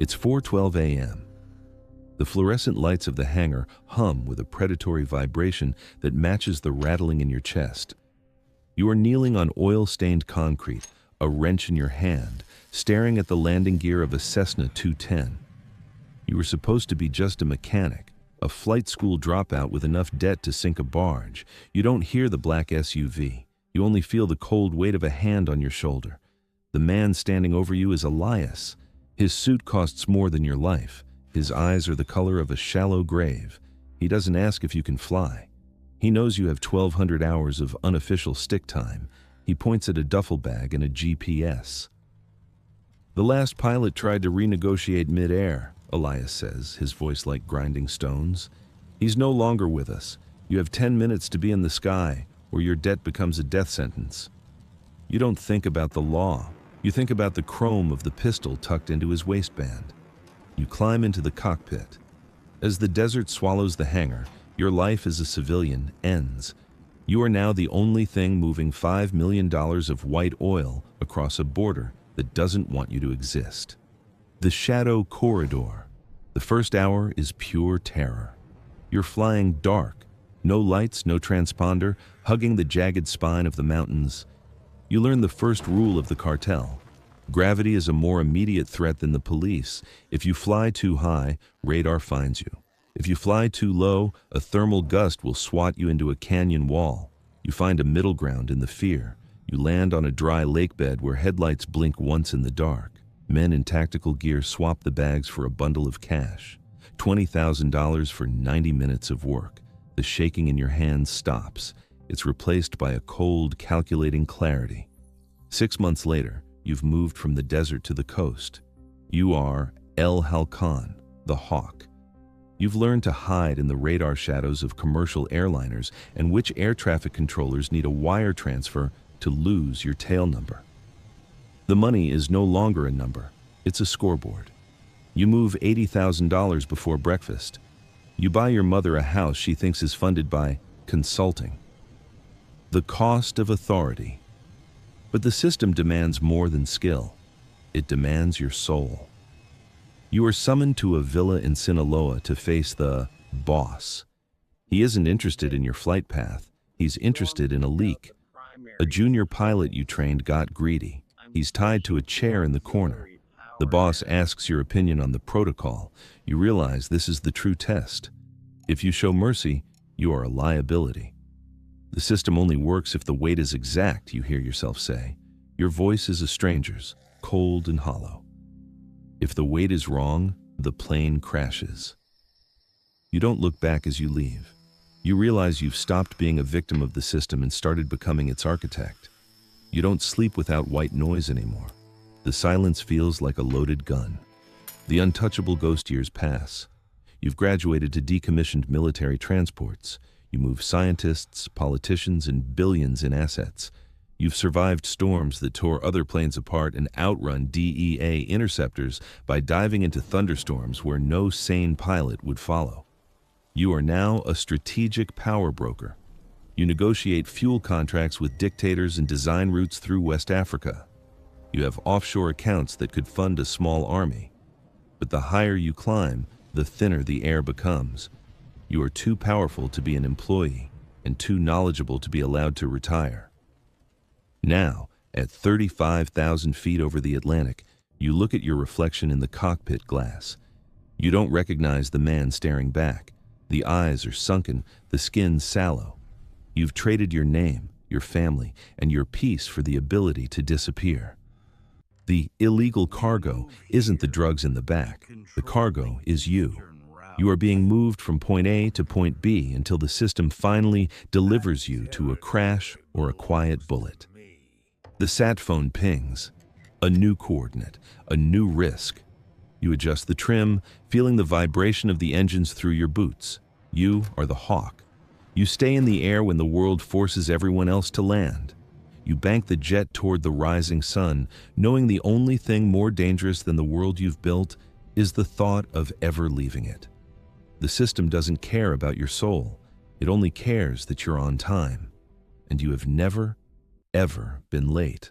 It's 4:12 a.m. The fluorescent lights of the hangar hum with a predatory vibration that matches the rattling in your chest. You are kneeling on oil-stained concrete, a wrench in your hand, staring at the landing gear of a Cessna 210. You were supposed to be just a mechanic, a flight school dropout with enough debt to sink a barge. You don't hear the black SUV. You only feel the cold weight of a hand on your shoulder. The man standing over you is Elias. His suit costs more than your life. His eyes are the color of a shallow grave. He doesn't ask if you can fly. He knows you have 1,200 hours of unofficial stick time. He points at a duffel bag and a GPS. The last pilot tried to renegotiate mid-air, Elias says, his voice like grinding stones. He's no longer with us. You have 10 minutes to be in the sky, or your debt becomes a death sentence. You don't think about the law. You think about the chrome of the pistol tucked into his waistband. You climb into the cockpit. As the desert swallows the hangar, your life as a civilian ends. You are now the only thing moving $5 million of white oil across a border that doesn't want you to exist. The Shadow Corridor. The first hour is pure terror. You're flying dark. No lights, no transponder, hugging the jagged spine of the mountains. You learn the first rule of the cartel. Gravity is a more immediate threat than the police. If you fly too high, radar finds you. If you fly too low, a thermal gust will swat you into a canyon wall. You find a middle ground in the fear. You land on a dry lake bed where headlights blink once in the dark. Men in tactical gear swap the bags for a bundle of cash. $20,000 for 90 minutes of work. The shaking in your hands stops. It's replaced by a cold, calculating clarity. 6 months later, you've moved from the desert to the coast. You are El Halcón, the Hawk. You've learned to hide in the radar shadows of commercial airliners and which air traffic controllers need a wire transfer to lose your tail number. The money is no longer a number, it's a scoreboard. You move $80,000 before breakfast. You buy your mother a house she thinks is funded by consulting. The cost of authority. But the system demands more than skill. It demands your soul. You are summoned to a villa in Sinaloa to face the boss. He isn't interested in your flight path. He's interested in a leak. A junior pilot you trained got greedy. He's tied to a chair in the corner. The boss asks your opinion on the protocol. You realize this is the true test. If you show mercy, you are a liability. The system only works if the weight is exact, you hear yourself say. Your voice is a stranger's, cold and hollow. If the weight is wrong, the plane crashes. You don't look back as you leave. You realize you've stopped being a victim of the system and started becoming its architect. You don't sleep without white noise anymore. The silence feels like a loaded gun. The untouchable ghost years pass. You've graduated to decommissioned military transports. You move scientists, politicians, and billions in assets. You've survived storms that tore other planes apart and outrun DEA interceptors by diving into thunderstorms where no sane pilot would follow. You are now a strategic power broker. You negotiate fuel contracts with dictators and design routes through West Africa. You have offshore accounts that could fund a small army. But the higher you climb, the thinner the air becomes. You are too powerful to be an employee and too knowledgeable to be allowed to retire. Now, at 35,000 feet over the Atlantic, you look at your reflection in the cockpit glass. You don't recognize the man staring back. The eyes are sunken, the skin sallow. You've traded your name, your family, and your peace for the ability to disappear. The illegal cargo isn't the drugs in the back. The cargo is you. You are being moved from point A to point B until the system finally delivers you to a crash or a quiet bullet. The sat phone pings. A new coordinate, a new risk. You adjust the trim, feeling the vibration of the engines through your boots. You are the Hawk. You stay in the air when the world forces everyone else to land. You bank the jet toward the rising sun, knowing the only thing more dangerous than the world you've built is the thought of ever leaving it. The system doesn't care about your soul. It only cares that you're on time. And you have never, ever been late.